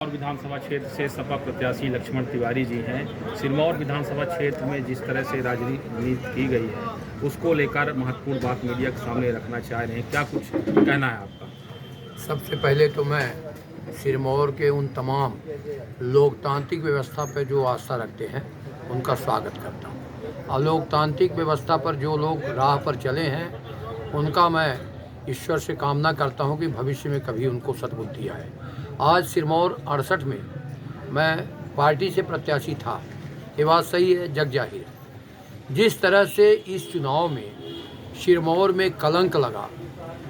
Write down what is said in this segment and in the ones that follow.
और विधानसभा क्षेत्र से सपा प्रत्याशी लक्ष्मण तिवारी जी हैं। सिरमौर विधानसभा क्षेत्र में जिस तरह से राजनीति की गई है उसको लेकर महत्वपूर्ण बात मीडिया के सामने रखना चाह रहे हैं, क्या कुछ कहना है आपका? सबसे पहले तो मैं सिरमौर के उन तमाम लोकतांत्रिक व्यवस्था पर जो आस्था रखते हैं उनका स्वागत करता हूँ। और लोकतांत्रिक व्यवस्था पर जो लोग राह पर चले हैं उनका मैं ईश्वर से कामना करता हूँ कि भविष्य में कभी उनको सद्बुद्धि आए। आज सिरमौर 68 में मैं पार्टी से प्रत्याशी था, ये बात सही है, जग जाहिर है। जिस तरह से इस चुनाव में सिरमौर में कलंक लगा,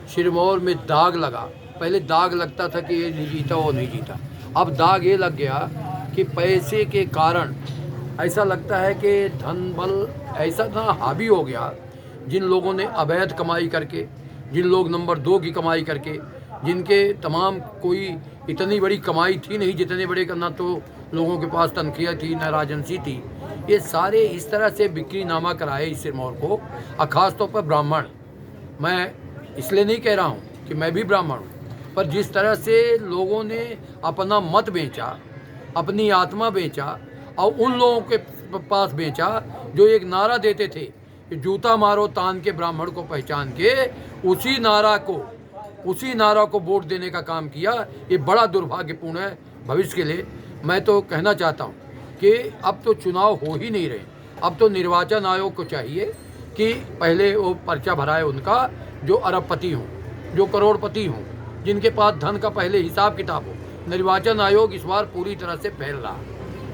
सिरमौर में दाग लगा। पहले दाग लगता था कि ये नहीं जीता, वो नहीं जीता, अब दाग ये लग गया कि पैसे के कारण ऐसा लगता है कि धन बल ऐसा ना हावी हो गया। जिन लोगों ने अवैध कमाई करके, जिन लोग नंबर 2 की कमाई करके, जिनके तमाम कोई इतनी बड़ी कमाई थी नहीं, जितने बड़े ना तो लोगों के पास तनख्वाह थी न राजंसी थी, ये सारे इस तरह से बिक्री नामा कराए इस सिरमौर को। और ख़ास तौर पर ब्राह्मण, मैं इसलिए नहीं कह रहा हूँ कि मैं भी ब्राह्मण हूँ, पर जिस तरह से लोगों ने अपना मत बेचा, अपनी आत्मा बेचा और उन लोगों के पास बेचा जो एक नारा देते थे कि जूता मारो तान के ब्राह्मण को पहचान के, उसी नारा को वोट देने का काम किया। ये बड़ा दुर्भाग्यपूर्ण है भविष्य के लिए। मैं तो कहना चाहता हूँ कि अब तो चुनाव हो ही नहीं रहे, अब तो निर्वाचन आयोग को चाहिए कि पहले वो पर्चा भराए उनका जो अरबपति हों, जो करोड़पति हों, जिनके पास धन का पहले हिसाब किताब हो। निर्वाचन आयोग इस बार पूरी तरह से फैल रहा,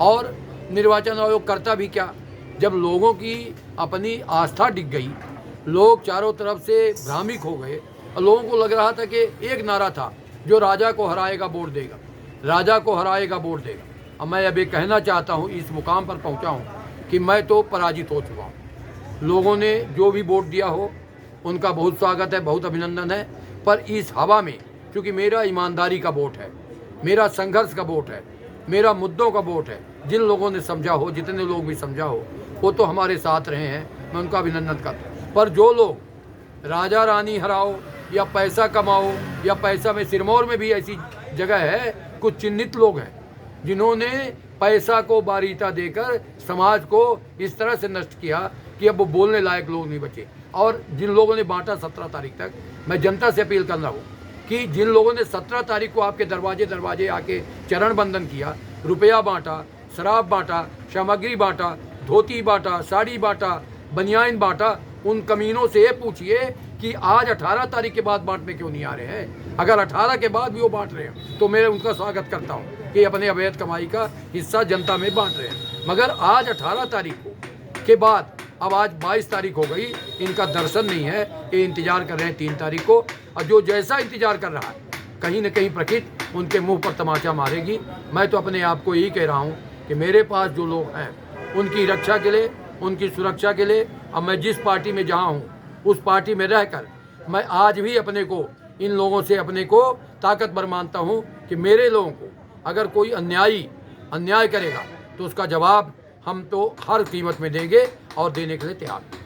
और निर्वाचन आयोग करता भी क्या, जब लोगों की अपनी आस्था डिग गई, लोग चारों तरफ से भ्रामिक हो गए और लोगों को लग रहा था कि एक नारा था जो राजा को हराएगा वोट देगा, राजा को हराएगा वोट देगा। अब मैं अभी कहना चाहता हूँ, इस मुकाम पर पहुँचा हूँ कि मैं तो पराजित हो चुका हूँ। लोगों ने जो भी वोट दिया हो उनका बहुत स्वागत है, बहुत अभिनंदन है, पर इस हवा में क्योंकि मेरा ईमानदारी का वोट है, मेरा संघर्ष का वोट है, मेरा मुद्दों का वोट है, जिन लोगों ने समझा हो, जितने लोग भी समझा हो वो तो हमारे साथ रहे हैं, मैं उनका अभिनंदन करता हूँ। पर जो लोग राजा रानी हराओ या पैसा कमाओ या पैसा में, सिरमौर में भी ऐसी जगह है, कुछ चिन्हित लोग हैं जिन्होंने पैसा को बारीता देकर समाज को इस तरह से नष्ट किया कि अब वो बोलने लायक लोग नहीं बचे। और जिन लोगों ने बांटा 17 तारीख तक, मैं जनता से अपील कर रहा हूँ कि जिन लोगों ने 17 तारीख को आपके दरवाजे आके चरण बंदन किया, रुपया बांटा, शराब बांटा, सामग्री बांटा, धोती बांटा, साड़ी बांटा, बनियान बांटा, उन कमीनों से ये पूछिए कि आज 18 तारीख के बाद बांटने क्यों नहीं आ रहे हैं। अगर 18 के बाद भी वो बांट रहे हैं तो मैं उनका स्वागत करता हूँ कि अपने अवैध कमाई का हिस्सा जनता में बांट रहे हैं। मगर आज 18 तारीख के बाद, अब आज 22 तारीख हो गई, इनका दर्शन नहीं है, ये इंतजार कर रहे हैं 3 तारीख को। और जो जैसा इंतजार कर रहा है, कहीं न कहीं प्रकृति उनके मुंह पर तमाचा मारेगी। मैं तो अपने आप को यही कह रहा हूँ कि मेरे पास जो लोग हैं उनकी रक्षा के लिए, उनकी सुरक्षा के लिए, अब मैं जिस पार्टी में जहाँ हूँ उस पार्टी में रहकर मैं आज भी अपने को, इन लोगों से अपने को ताकतवर मानता हूँ कि मेरे लोगों को अगर कोई अन्याय करेगा तो उसका जवाब हम तो हर कीमत में देंगे और देने के लिए तैयार हैं।